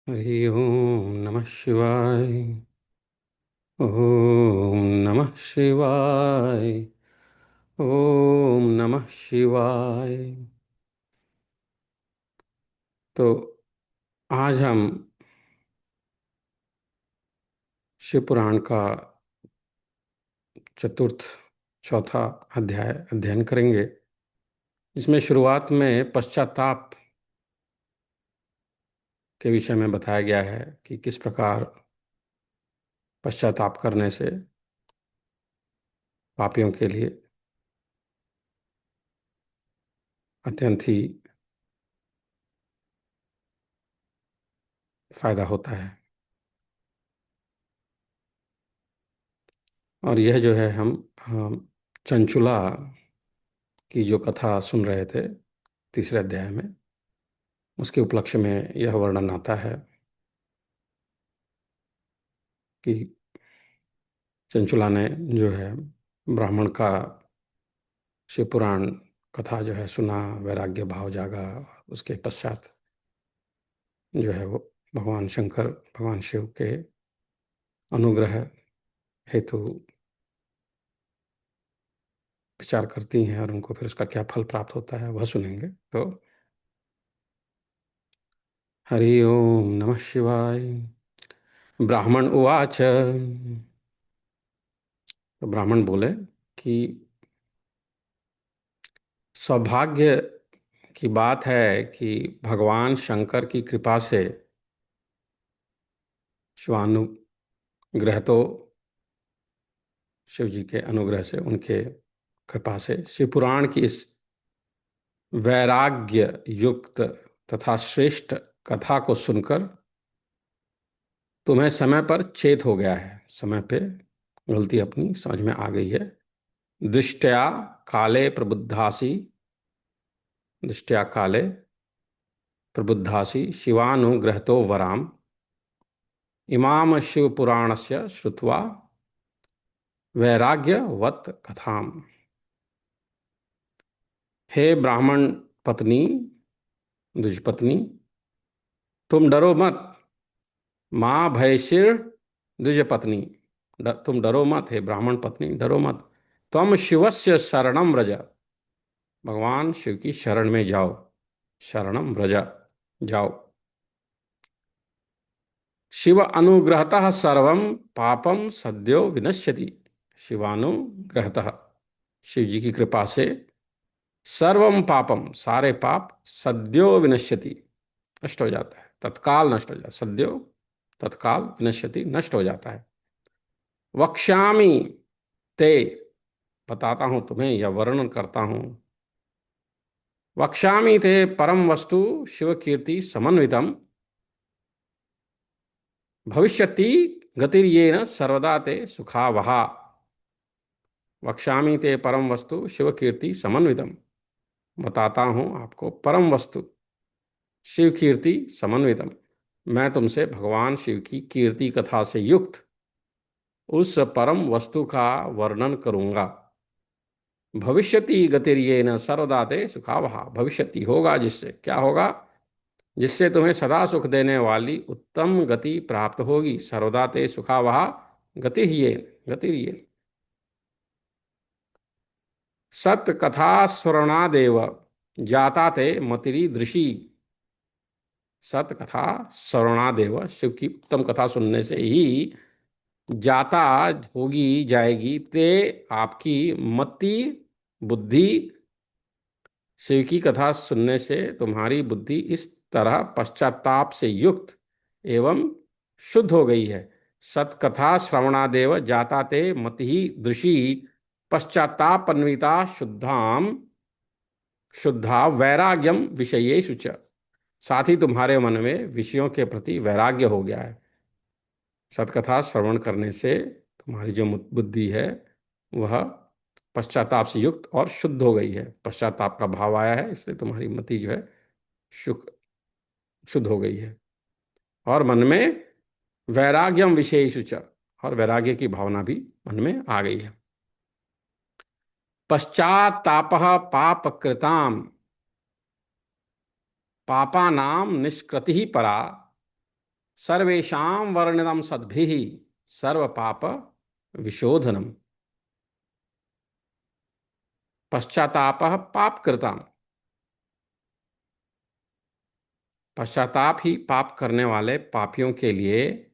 हरि ओम नमः शिवाय। ओम नमः शिवाय। ओम नमः शिवाय। तो आज हम शिव पुराण का चतुर्थ चौथा अध्याय अध्ययन करेंगे। इसमें शुरुआत में पश्चाताप के विषय में बताया गया है कि किस प्रकार पश्चाताप करने से पापियों के लिए अत्यंत ही फायदा होता है। और यह जो है हम चंचुला की जो कथा सुन रहे थे तीसरे अध्याय में, उसके उपलक्ष्य में यह वर्णन आता है कि चंचुला ने जो है ब्राह्मण का शिव पुराण कथा जो है सुना, वैराग्य भाव जागा। उसके पश्चात जो है वो भगवान शंकर, भगवान शिव के अनुग्रह हेतु विचार करती हैं और उनको फिर उसका क्या फल प्राप्त होता है वह सुनेंगे। तो हरि ओम नमः शिवाय। ब्राह्मण उवाच। तो ब्राह्मण बोले कि सौभाग्य की बात है कि भगवान शंकर की कृपा से, शिवानुग्रह तो शिव जी के अनुग्रह से, उनके कृपा से शिव पुराण की इस वैराग्य युक्त तथा श्रेष्ठ कथा को सुनकर तुम्हें समय पर चेत हो गया है। समय पे गलती अपनी समझ में आ गई है। दृष्टया काले प्रबुद्धासी, दृष्टया काले प्रबुद्धासी शिवानुग्रहतो वराम इमाम शिव पुराणस्य श्रुत्वा वैराग्यवत कथाम। हे ब्राह्मण पत्नी, द्विजपत्नी, तुम डरो मत। माँ भयशिर द्विजपत्नी, तुम डरो मत। हे ब्राह्मण पत्नी, डरो मत। तुम शिवस्य शरणम व्रज, भगवान शिव की शरण में जाओ। शरणम व्रज, जाओ। शिव अनुग्रहतः सर्वम पापम सद्यो विनश्यति। शिवानुग्रहतः, शिव जी की कृपा से, सर्वम पापम, सारे पाप, सद्यो विनश्यति, नष्ट हो जाता है, तत्काल नष्ट हो जाता है। सद्यो तत्काल, विनश्यति नष्ट हो जाता है। वक्ष्यामि ते, बताता हूं तुम्हें या वर्णन करता हूं। वक्ष्यामि ते परम वस्तु शिव कीर्ति समन्वितम भविष्यति गतिर्येन सर्वदा ते सुखावहा। वक्ष्यामि ते परम वस्तु शिव कीर्ति समन्वितम, बताता हूं आपको परम वस्तु शिव कीर्ति समन्वितम। मैं तुमसे भगवान शिव की कीर्ति कथा से युक्त उस परम वस्तु का वर्णन करूंगा। भविष्यति गतिर्येन सर्वदा ते सुखावहा, भविष्यति होगा जिससे, क्या होगा? जिससे तुम्हें सदा सुख देने वाली उत्तम गति प्राप्त होगी। सर्वदा ते सुखावहा गतिर्येन, गतिर्येन। सत कथा श्रवणादेव जाता ते मतिरी दृषि। सत कथा श्रवणादेव, शिव की उत्तम कथा सुनने से ही जाता होगी, जाएगी, ते आपकी मति, बुद्धि। शिव की कथा सुनने से तुम्हारी बुद्धि इस तरह पश्चाताप से युक्त एवं शुद्ध हो गई है। सतकथा श्रवणादेव जाता ते मति दृषि पश्चातापन्विता शुद्धाम, शुद्धा वैराग्यम विषयेषु च। साथ ही तुम्हारे मन में विषयों के प्रति वैराग्य हो गया है। सतकथा श्रवण करने से तुम्हारी जो बुद्धि है वह पश्चाताप से युक्त और शुद्ध हो गई है। पश्चाताप का भाव आया है, इसलिए तुम्हारी मति जो है शुद्ध हो गई है। और मन में वैराग्यम विशेषु च, और वैराग्य की भावना भी मन में आ गई है। पश्चाताप पाप कृताम पापानाम निष्कृति ही परा सर्वेषां वर्णितं सद्भिः सर्व पाप विशोधनम। पश्चाताप पाप कृता। पश्चाताप ही पाप करने वाले पापियों के लिए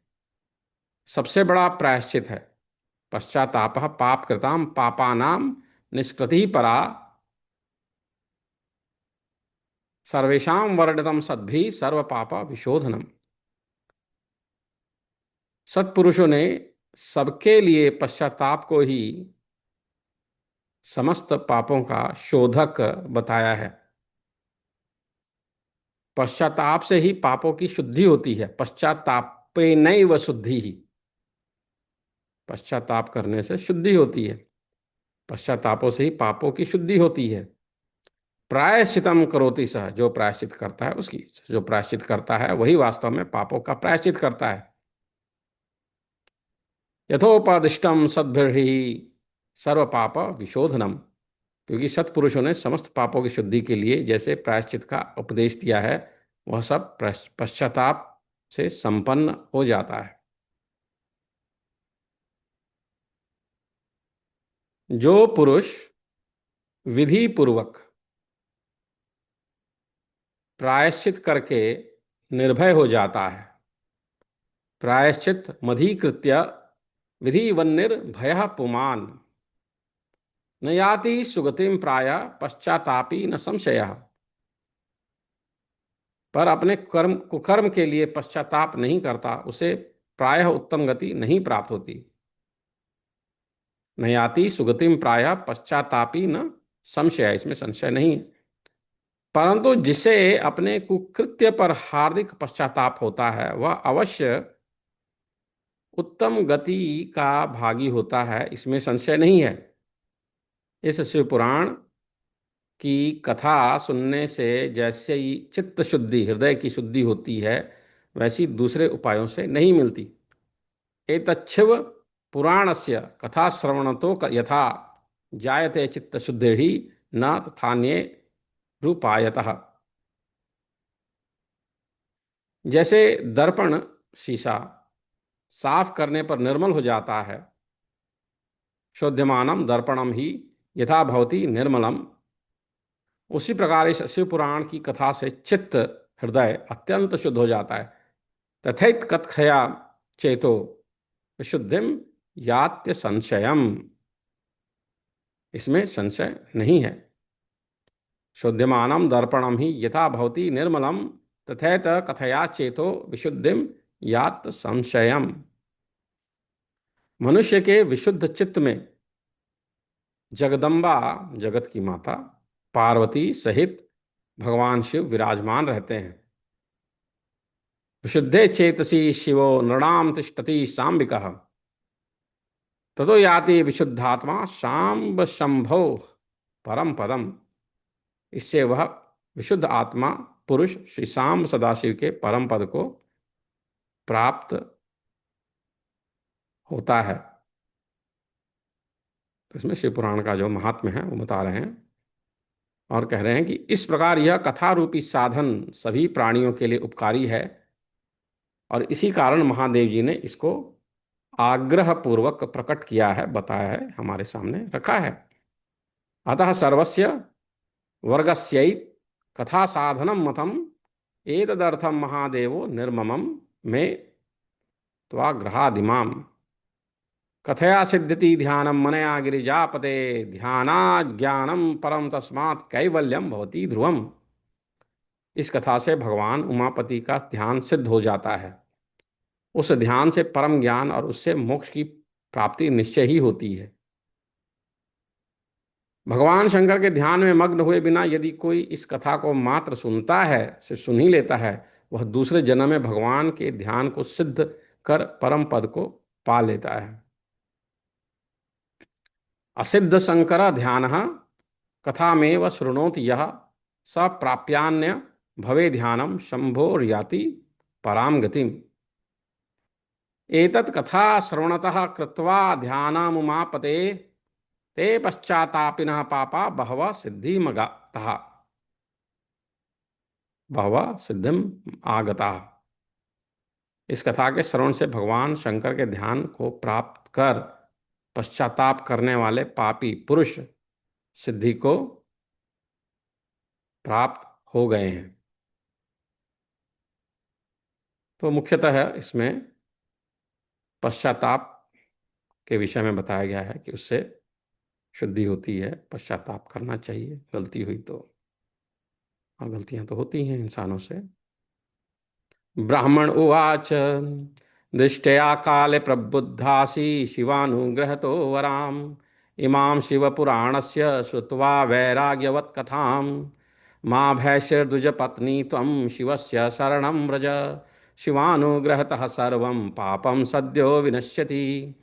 सबसे बड़ा प्रायश्चित है। पश्चाताप पाप कृताम पापानाम निष्कृति परा सर्वेषां वर्णितम सद्भिः सर्व पाप विशोधनम। सत्पुरुषों ने सबके लिए पश्चाताप को ही समस्त पापों का शोधक बताया है। पश्चाताप से ही पापों की शुद्धि होती है। पश्चातापे नैव शुद्धि ही। पश्चाताप करने से शुद्धि होती है। पश्चातापों से ही पापों की शुद्धि होती है। प्रायश्चितम करोति सह, जो प्रायश्चित करता है उसकी, जो प्रायश्चित करता है वही वास्तव में पापों का प्रायश्चित करता है। यथोपदिष्टम सद्भिर्हि सर्व पाप विशोधनम। क्योंकि सत्पुरुषों ने समस्त पापों की शुद्धि के लिए जैसे प्रायश्चित का उपदेश दिया है, वह सब पश्चाताप से संपन्न हो जाता है। जो पुरुष विधि पूर्वक प्रायश्चित करके निर्भय हो जाता है, प्रायश्चित मधीकृत्य विधिवन्निर्भय पुमान न याति सुगतिम प्राय पश्चातापी न संशय। पर अपने कर्म कुकर्म के लिए पश्चाताप नहीं करता, उसे प्रायः उत्तम गति नहीं प्राप्त होती। न याति सुगतिम प्रायः पश्चातापी न संशय, इसमें संशय नहीं है। परंतु जिसे अपने कुकृत्य पर हार्दिक पश्चाताप होता है, वह अवश्य उत्तम गति का भागी होता है, इसमें संशय नहीं है। इस शिव पुराण की कथा सुनने से जैसे ही चित्त शुद्धि, हृदय की शुद्धि होती है, वैसी दूसरे उपायों से नहीं मिलती। एतच्छिव पुराणस्य कथा श्रवणतो यथा जायते चित्त शुद्धि न तथान्ये रूपायतः। जैसे दर्पण शीशा साफ करने पर निर्मल हो जाता है, शोध्यमानम दर्पणम ही यथा भवति निर्मलम, उसी प्रकार इस शिव पुराण की कथा से चित्त, हृदय अत्यंत शुद्ध हो जाता है। तथैत कथया चेतो विशुद्धिम यात्य संशयम, इसमें संशय नहीं है। शोध्यमानम दर्पणम ही यथा भवति निर्मलम तथैत कथया चेतो विशुद्धिम यात संशयम। मनुष्य के विशुद्ध चित्त में जगदम्बा, जगत की माता पार्वती सहित भगवान शिव विराजमान रहते हैं। विशुद्धे चेतसी शिवो नृणाम तिष्ठति सांबिकः ततो याति विशुद्धात्मा सांब शंभो परम पदम। इससे वह विशुद्ध आत्मा पुरुष श्री सांब सदाशिव के परम पद को प्राप्त होता है। तो इसमें शिव पुराण का जो महात्म्य है वो बता रहे हैं और कह रहे हैं कि इस प्रकार यह कथा रूपी साधन सभी प्राणियों के लिए उपकारी है और इसी कारण महादेव जी ने इसको आग्रह पूर्वक प्रकट किया है, बताया है, हमारे सामने रखा है। अतः सर्वस्य वर्गस्यैत कथा साधनम मतम एतदर्थम महादेवो निर्ममम में त्वाग्रहादिमाम कथया सिद्ध्यति ध्यानम मनया गिरिजापते ध्यानात् ज्ञानम परम तस्मात् कैवल्यम भवति ध्रुवम। इस कथा से भगवान उमापति का ध्यान सिद्ध हो जाता है। उस ध्यान से परम ज्ञान और उससे मोक्ष की प्राप्ति निश्चय ही होती है। भगवान शंकर के ध्यान में मग्न हुए बिना यदि कोई इस कथा को मात्र सुनता है, सिर्फ सुन ही लेता है, वह दूसरे जन्म में भगवान के ध्यान को सिद्ध कर परम पद को पा लेता है। असिद्ध शंकर ध्यान कथामेव शृणोति यह स प्राप्यान्य भवे ध्यानम शंभोर्याति पराम गतिम। एतत् कथा श्रवणतः कृत्वा ध्यानमुमापते ते पश्चातापिनः पापा बहवः सिद्धिमगतः, बहवः सिद्धिम आगतः। इस कथा के श्रवण से भगवान शंकर के ध्यान को प्राप्त कर पश्चाताप करने वाले पापी पुरुष सिद्धि को प्राप्त हो गए हैं। तो मुख्यतः इसमें पश्चाताप के विषय में बताया गया है कि उससे शुद्धि होती है, पश्चाताप करना चाहिए गलती हुई तो। और गलतियां तो होती हैं इंसानों से। ब्राह्मण उवाच दृष्टया काले प्रबुद्धासि शिवानुग्रहतो वराम इमां शिवपुराणस्य श्रुत्वा वैराग्यवत् कथां मां भैषर्दुजपत्नी त्वं शिवस्य शरणं व्रज शिवानुग्रहतः सर्वं पापं सद्यो विनश्यति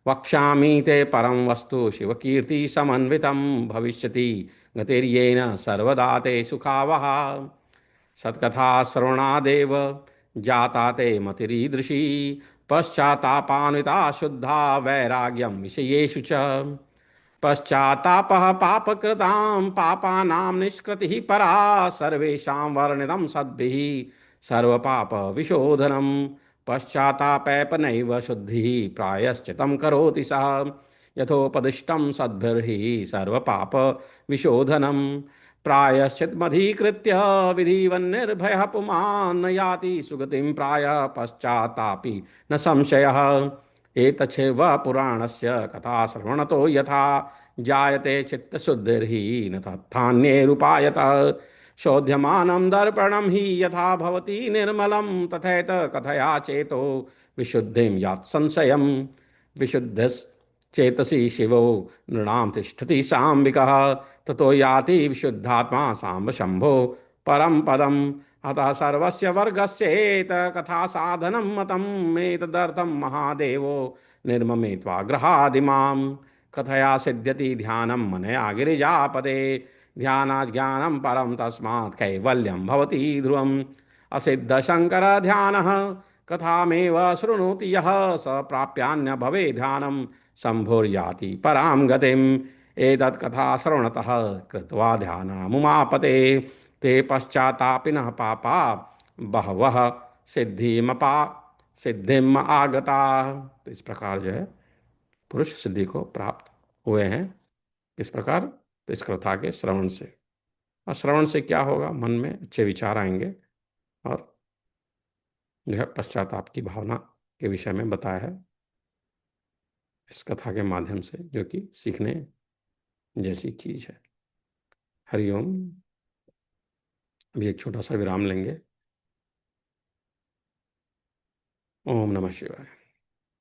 वक्ष्यामि ते परं वस्तु शिवकीर्ति समन्वितं भविष्यति गतिर्येन सर्वदा ते सुखावहा सत्कथा श्रवणादेव जाता ते मतिरीदृशी पश्चातापान्विता शुद्धा वैराग्यम विषयेषु च पश्चातापः पापकृतां पापानां निष्कृतिः परा सर्वेषां वर्णितं सद्भिः सर्वपाप विशोधनं पश्चातापैपनैव शुद्धिः प्रायश्चितं करोति सः यथोपदिष्टं सद्भिर्हि सर्वपाप विशोधनं प्रायश्चित्मधिकृत्य विधिवन्निर्भयः पुमान् न याति सुगतिं प्रायः पश्चातापि न संशयः एतच्छैव पुराणस्य कथाश्रवणतो यथा जायते चित्तशुद्धिर्हि न तत्थान्यैरुपायतः शोध्यमानं दर्पणं हि यथा भवति निर्मलं तथैत कथया चेतो विशुद्धिं यात् संशयं विशुद्धश्चेतसि शिवो नृणां तिष्ठति साम्बिकः ततो याति विशुद्धात्मा साम्ब शंभो परम पदम अतः सर्वस्य वर्गस्येत कथा साधनं मतं एतदर्थं महादेवो निर्ममे त्वाग्रहादिमां कथया सिद्ध्यति ध्यानं मनया गिरिजापदे ध्यानाज्ञानं परं तस्मात् कैवल्यं भवति ध्रुवम् असिद्ध शंकर ध्यानः कथामेव शृणोति यः स प्राप्यान्य भवे ध्यानं शंभुर्याति परां गतिम् एतत् कथा श्रवणतः कृत्वा ध्यानमुमापते ते पश्चातापिनः पापा बहवः सिद्धिमपा सिद्धिम आगता। तो इस प्रकार जो है पुरुष सिद्धि को प्राप्त हुए हैं। इस प्रकार तो इस कथा के श्रवण से, और श्रवण से क्या होगा, मन में अच्छे विचार आएंगे और जो है पश्चाताप की भावना के विषय में बताया है इस कथा के माध्यम से, जो कि सीखने जैसी चीज है। हरिओम। अभी एक छोटा सा विराम लेंगे। ओम नमः शिवाय।